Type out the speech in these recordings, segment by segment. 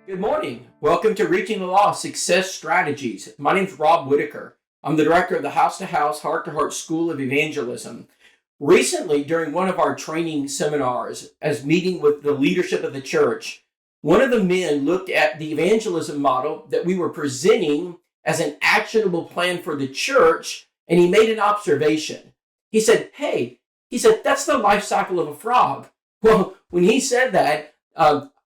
Good morning. Welcome to Reaching the Lost Success Strategies. My name is Rob Whitaker. I'm the director of the House to House, Heart to Heart School of Evangelism. Recently, during one of our training seminars, as meeting with the leadership of the church, one of the men looked at the evangelism model that we were presenting as an actionable plan for the church, and he made an observation. He said, that's the life cycle of a frog. Well, when he said that,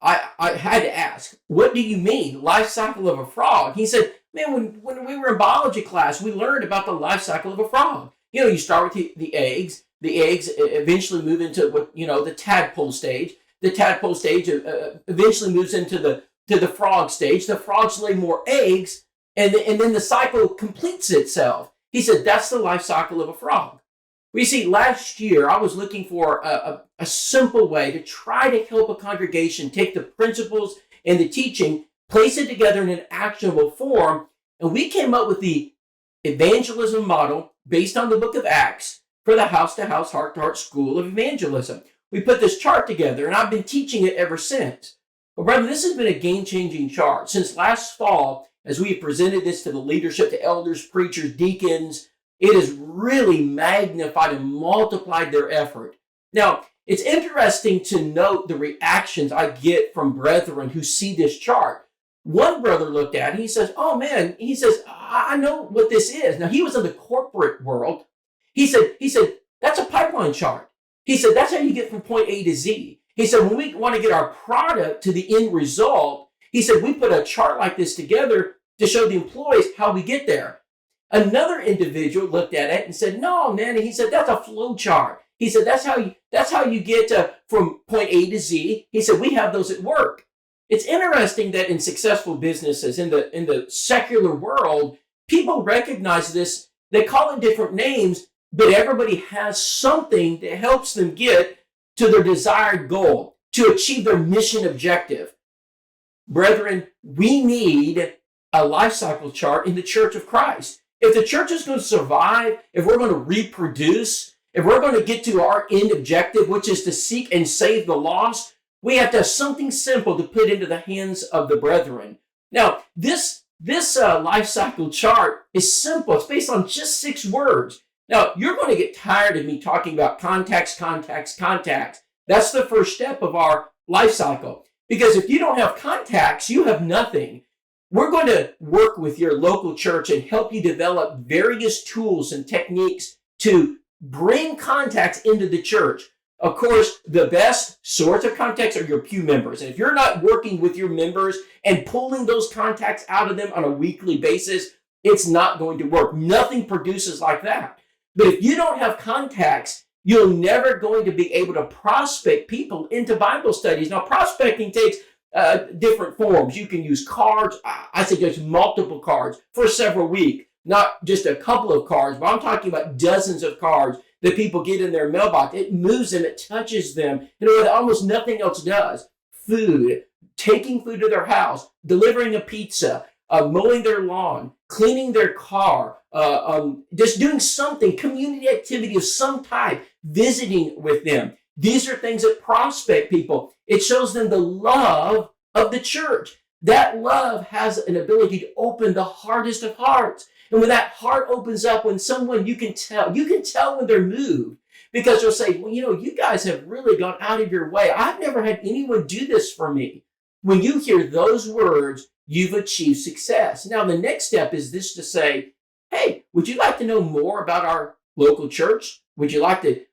I had to ask, what do you mean, life cycle of a frog? He said, man, when we were in biology class, we learned about the life cycle of a frog. You start with the eggs. The eggs eventually move into the tadpole stage. The tadpole stage eventually moves into the frog stage. The frogs lay more eggs, and then the cycle completes itself. He said, that's the life cycle of a frog. Well, you see, last year I was looking for a simple way to try to help a congregation take the principles and the teaching, place it together in an actionable form, and we came up with the evangelism model based on the book of Acts for the House to House, Heart to Heart School of Evangelism. We put this chart together, and I've been teaching it ever since. Well, brother, this has been a game-changing chart. Since last fall, as we presented this to the leadership, to elders, preachers, deacons, it has really magnified and multiplied their effort. Now, it's interesting to note the reactions I get from brethren who see this chart. One brother looked at it, he says, oh man, he says, I know what this is. Now, he was in the corporate world. He said, that's a pipeline chart. He said, that's how you get from point A to Z. He said, when we want to get our product to the end result, he said, we put a chart like this together to show the employees how we get there. Another individual looked at it and said, no, man. And he said, that's a flow chart. He said, that's how you get from point A to Z. He said, we have those at work. It's interesting that in successful businesses, in the secular world, people recognize this. They call it different names, but everybody has something that helps them get to their desired goal, to achieve their mission objective. Brethren, we need a life cycle chart in the Church of Christ. If the church is going to survive, if we're going to reproduce, if we're going to get to our end objective, which is to seek and save the lost, we have to have something simple to put into the hands of the brethren. Now, this life cycle chart is simple. It's based on just 6 words. Now, you're going to get tired of me talking about contacts. That's the first step of our life cycle. Because if you don't have contacts, you have nothing. We're going to work with your local church and help you develop various tools and techniques to bring contacts into the church. Of course, the best sorts of contacts are your pew members. And if you're not working with your members and pulling those contacts out of them on a weekly basis, it's not going to work. Nothing produces like that. But if you don't have contacts, you're never going to be able to prospect people into Bible studies. Now, prospecting takes different forms. You can use cards. I suggest multiple cards for several weeks, not just a couple of cards, but I'm talking about dozens of cards that people get in their mailbox. It moves them, it touches them in a way that almost nothing else does. Food, taking food to their house, delivering a pizza, mowing their lawn, cleaning their car, just doing something, community activity of some type, visiting with them. These are things that prospect people. It shows them the love of the church. That love has an ability to open the hardest of hearts. And when that heart opens up, when someone, you can tell when they're moved, because they'll say, well, you guys have really gone out of your way. I've never had anyone do this for me. When you hear those words, you've achieved success. Now, the next step is this, to say, hey, would you like to know more about our local church? Would you like to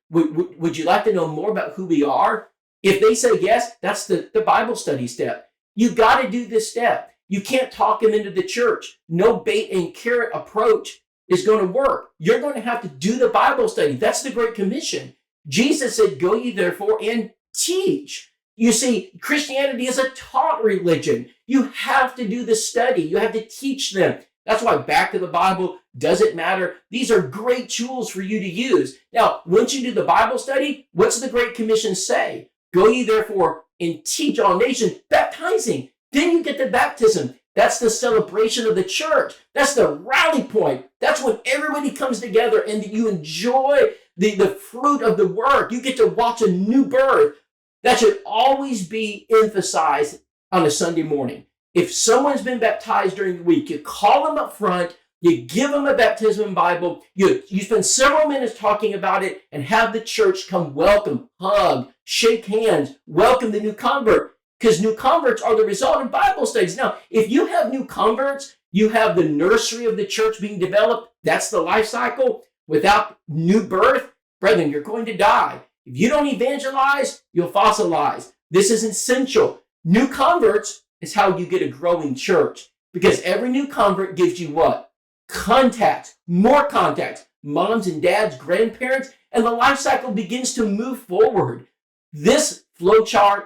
know more about who we are? If they say yes, that's the Bible study step. You got to do this step. You can't talk them into the church. No bait and carrot approach is going to work. You're going to have to do the Bible study. That's the Great Commission. Jesus said, go ye therefore and teach. You see, Christianity is a taught religion. You have to do the study. You have to teach them. That's why back to the Bible doesn't matter. These are great tools for you to use. Now, once you do the Bible study, what's the Great Commission say? Go ye therefore and teach all nations, baptizing. Then you get the baptism. That's the celebration of the church. That's the rally point. That's when everybody comes together and you enjoy the fruit of the work. You get to watch a new birth. That should always be emphasized on a Sunday morning. If someone's been baptized during the week, you call them up front, you give them a baptism Bible, you spend several minutes talking about it, and have the church come welcome, hug, shake hands, welcome the new convert, because new converts are the result of Bible studies. Now, if you have new converts, you have the nursery of the church being developed. That's the life cycle. Without new birth, brethren, you're going to die. If you don't evangelize, you'll fossilize. This is essential. New converts is how you get a growing church, because every new convert gives you what? Contacts, more contacts, moms and dads, grandparents, and the life cycle begins to move forward. This flow chart,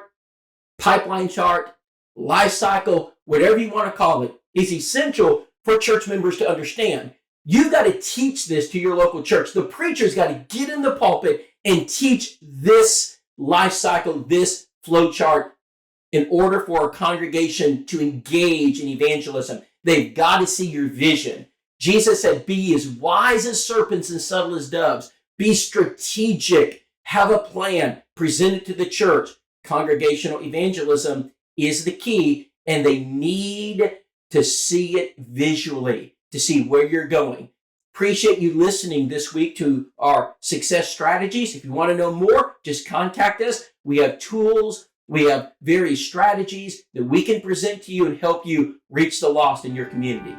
pipeline chart, life cycle, whatever you want to call it, is essential for church members to understand. You've got to teach this to your local church. The preacher's got to get in the pulpit and teach this life cycle, this flow chart, in order for a congregation to engage in evangelism. They've got to see your vision. Jesus said, be as wise as serpents and subtle as doves. Be strategic. Have a plan. Present it to the church. Congregational evangelism is the key, and they need to see it visually, to see where you're going. Appreciate you listening this week to our success strategies. If you want to know more, just contact us. We have tools. We have various strategies that we can present to you and help you reach the lost in your community.